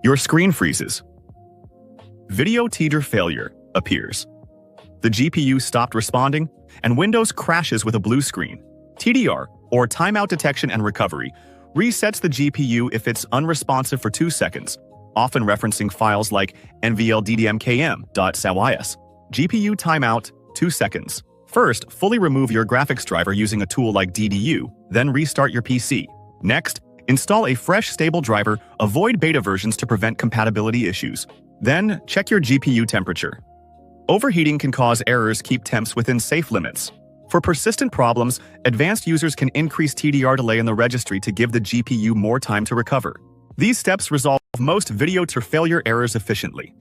Your screen freezes. Video TDR failure appears. The GPU stopped responding, and Windows crashes with a blue screen. TDR, or timeout detection and recovery, resets the GPU if it's unresponsive for 2 seconds, often referencing files like nvlddmkm.sawis. GPU timeout, 2 seconds. First, fully remove your graphics driver using a tool like DDU, then restart your PC. Next, install a fresh, stable driver, avoid beta versions to prevent compatibility issues. Then, check your GPU temperature. Overheating can cause errors. Keep temps within safe limits. For persistent problems, advanced users can increase TDR delay in the registry to give the GPU more time to recover. These steps resolve most video TDR failure errors efficiently.